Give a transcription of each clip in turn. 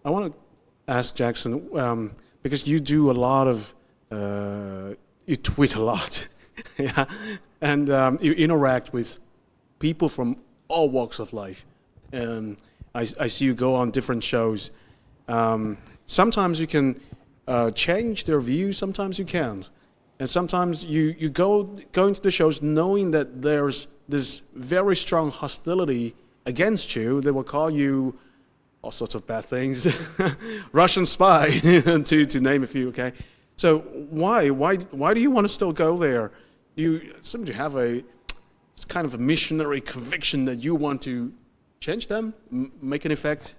I want to ask Jackson, because you do a lot of, you tweet a lot, yeah, and you interact with people from all walks of life. I see you go on different shows. Sometimes you can change their views, sometimes you can't. And sometimes you go into the shows knowing that there's this very strong hostility against you. They will call you all sorts of bad things, Russian spy, to name a few. Okay, so why do you want to still go there? You seem to have it's kind of a missionary conviction that you want to change them, make an effect.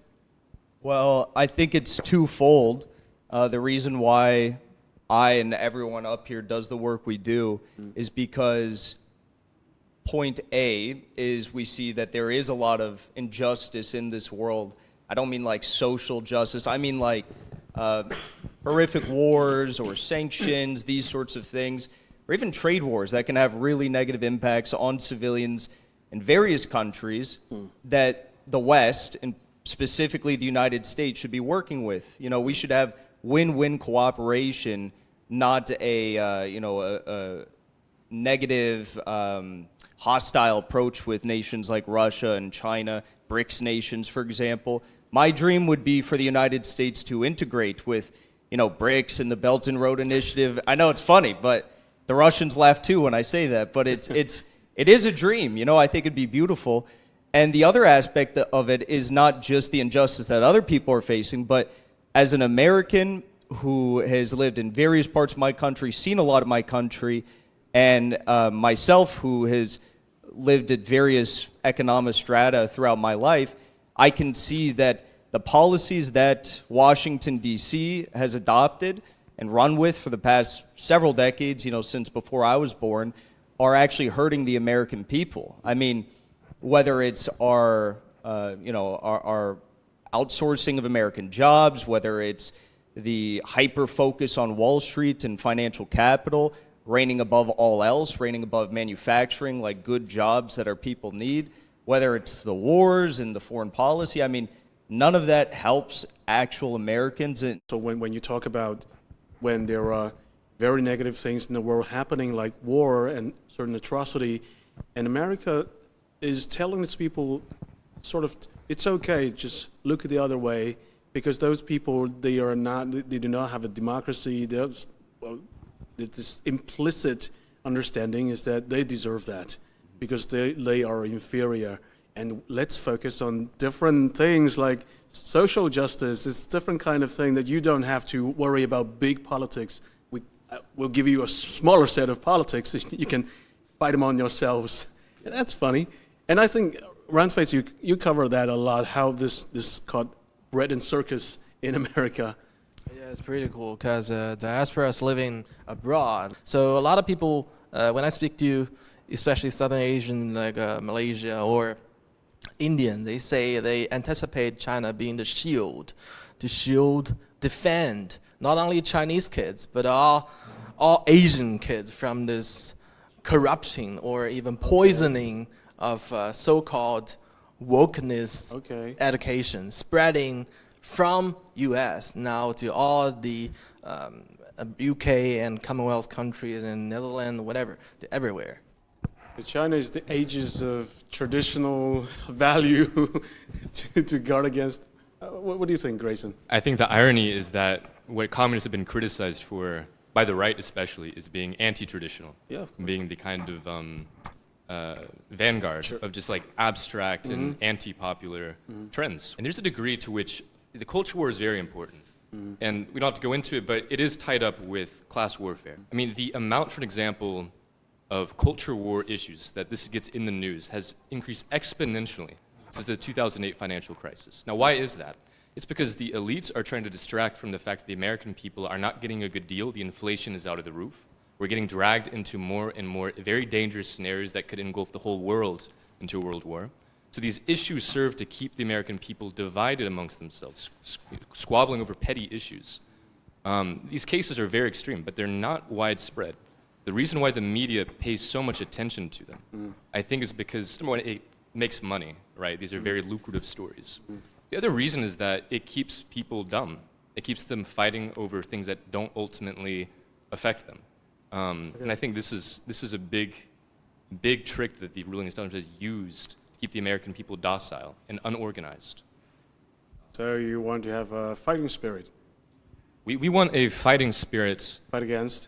Well, I think it's twofold. The reason why I and everyone up here does the work we do is because point A is we see that there is a lot of injustice in this world. I don't mean like social justice. I mean like horrific wars or sanctions, these sorts of things, or even trade wars that can have really negative impacts on civilians in various countries that the West, and specifically the United States, should be working with. You know, we should have win-win cooperation, not a negative, hostile approach with nations like Russia and China, BRICS nations, for example. My dream would be for the United States to integrate with, BRICS and the Belt and Road Initiative. I know it's funny, but the Russians laugh too when I say that. But it is a dream. I think it'd be beautiful. And the other aspect of it is not just the injustice that other people are facing, but as an American who has lived in various parts of my country, seen a lot of my country, and myself who has lived at various economic strata throughout my life, I can see that the policies that Washington, D.C. has adopted and run with for the past several decades, since before I was born, are actually hurting the American people. I mean, whether it's our outsourcing of American jobs, whether it's the hyper-focus on Wall Street and financial capital, reigning above all else, reigning above manufacturing, like good jobs that our people need, whether it's the wars and the foreign policy. I mean, none of that helps actual Americans. So when you talk about when there are very negative things in the world happening, like war and certain atrocity, and America is telling its people sort of, it's okay, just look the other way, because those people, they do not have a democracy. There's, this implicit understanding is that they deserve that because they are inferior. And let's focus on different things like social justice. It's a different kind of thing that you don't have to worry about big politics. We'll give you a smaller set of politics. You can fight them on yourselves. And that's funny. And I think, Roundface, you cover that a lot, how this caught bread and circus in America. Yeah, it's pretty cool because diaspora is living abroad. So a lot of people, when I speak to, especially Southern Asian, like Malaysia or Indian, they say they anticipate China being the shield, to defend not only Chinese kids, but all Asian kids from this corruption or even poisoning of so-called wokeness education spreading from U.S. now to all the UK and Commonwealth countries and Netherlands, whatever, to everywhere. China is the ages of traditional value to guard against. What do you think, Grayson? I think the irony is that what communists have been criticized for, by the right especially, is being anti-traditional, being the kind of vanguard of just like abstract and anti-popular trends. And there's a degree to which the culture war is very important. And we don't have to go into it, but it is tied up with class warfare. I mean, the amount, for an example, of culture war issues that this gets in the news has increased exponentially since the 2008 financial crisis. Now, why is that? It's because the elites are trying to distract from the fact that the American people are not getting a good deal. The inflation is out of the roof. We're getting dragged into more and more very dangerous scenarios that could engulf the whole world into a world war. So these issues serve to keep the American people divided amongst themselves, squabbling over petty issues. These cases are very extreme, but they're not widespread. The reason why the media pays so much attention to them, I think, is because, number one, it makes money, right? These are very lucrative stories. The other reason is that it keeps people dumb. It keeps them fighting over things that don't ultimately affect them. And I think this is a big trick that the ruling establishment has used to keep the American people docile and unorganized. So you want to have a fighting spirit? We want a fighting spirit. Fight against?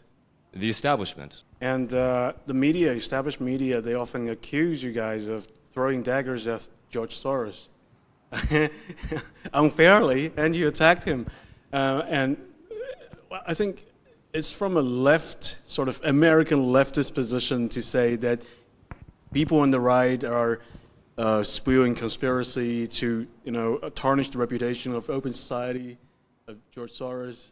The establishment. And the media, established media, they often accuse you guys of throwing daggers at George Soros unfairly, and you attacked him. And I think it's from a left, sort of American leftist position to say that people on the right are spewing conspiracy to, tarnish the reputation of open society, of George Soros.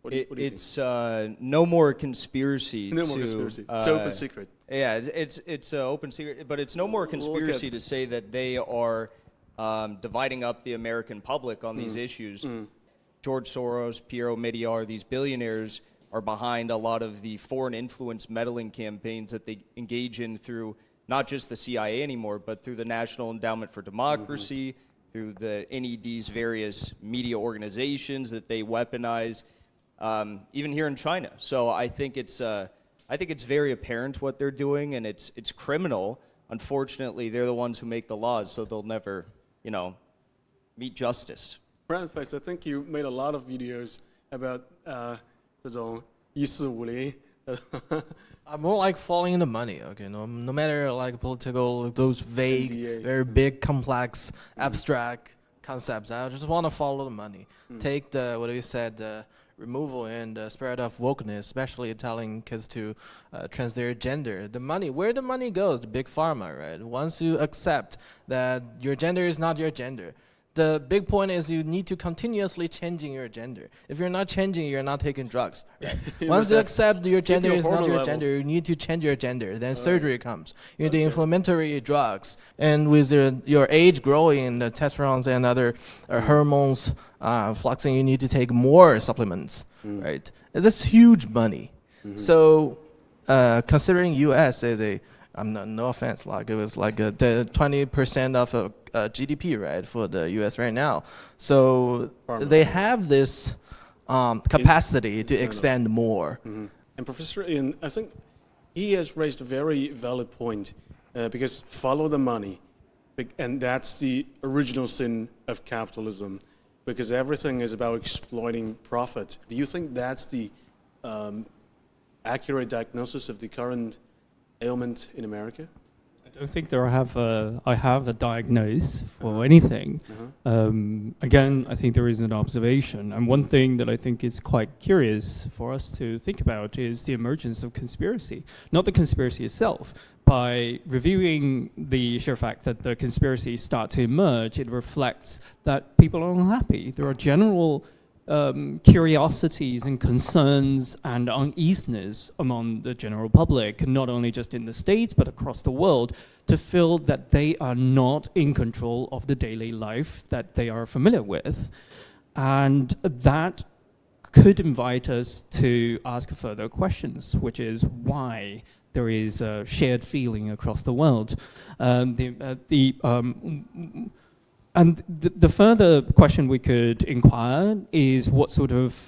What do you think? It's no more conspiracy. No more conspiracy. It's open secret. Yeah, it's open secret, but it's no more conspiracy to say that they are dividing up the American public on these issues. George Soros, Pierre Omidyar, these billionaires are behind a lot of the foreign influence meddling campaigns that they engage in through not just the CIA anymore, but through the National Endowment for Democracy, through the NED's various media organizations that they weaponize, even here in China. So I think it's very apparent what they're doing, and it's criminal. Unfortunately, they're the ones who make the laws, so they'll never, meet justice. Brand Face, I think you made a lot of videos about 这种1450. More like falling into money, okay? No matter like political, those vague, very big, complex, abstract concepts. I just want to follow the money. Take the, what you said, the removal and the spread of wokeness, especially telling kids to trans their gender. The money, where the money goes, the big pharma, right? Once you accept that your gender is not your gender, the big point is you need to continuously changing your gender. If you're not changing, you're not taking drugs. Right? Once you accept your gender is not your gender, you need to change your gender. Then surgery comes. You need the inflammatory drugs. And with your age growing, the testosterone and other hormones fluxing, you need to take more supplements. Right? That's huge money. So considering U.S. as a, no offense, like it was like the 20% of GDP, right, for the U.S. right now. So they have this capacity to expand more. And Professor Ian, I think he has raised a very valid point because follow the money, and that's the original sin of capitalism, because everything is about exploiting profit. Do you think that's the accurate diagnosis of the current ailment in America? I don't think I have a diagnosis for anything. Again, I think there is an observation. And one thing that I think is quite curious for us to think about is the emergence of conspiracy. Not the conspiracy itself. By reviewing the sheer fact that the conspiracies start to emerge, it reflects that people are unhappy. There are general curiosities and concerns and uneasiness among the general public, not only just in the States, but across the world, to feel that they are not in control of the daily life that they are familiar with. And that could invite us to ask further questions, which is why there is a shared feeling across the world. And the further question we could inquire is what sort of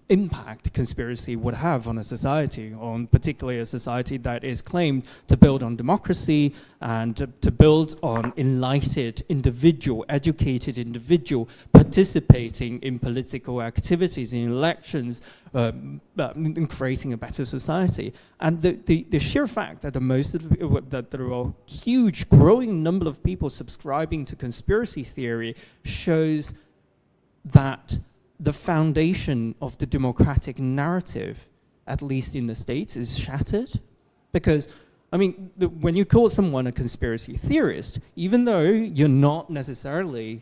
impact conspiracy would have on a society, on particularly a society that is claimed to build on democracy and to build on enlightened individual, educated individual participating in political activities, in elections, in creating a better society. And the sheer fact that that there are a huge growing number of people subscribing to conspiracy theory shows that the foundation of the democratic narrative, at least in the States, is shattered. Because, I mean, when you call someone a conspiracy theorist, even though you're not necessarily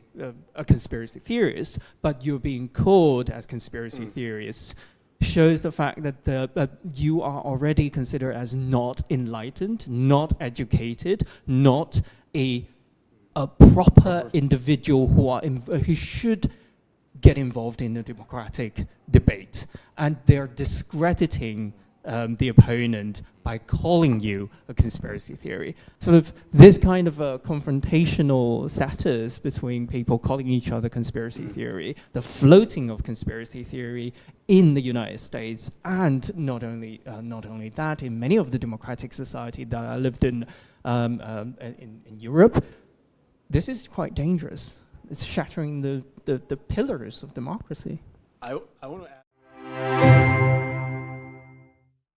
a conspiracy theorist, but you're being called as conspiracy theorists, shows the fact that you are already considered as not enlightened, not educated, not a proper individual who should get involved in a democratic debate. And they're discrediting the opponent by calling you a conspiracy theory. Sort of this kind of a confrontational status between people calling each other conspiracy theory, the floating of conspiracy theory in the United States, and not only that, in many of the democratic society that I lived in Europe, this is quite dangerous. It's shattering the pillars of democracy. I want to add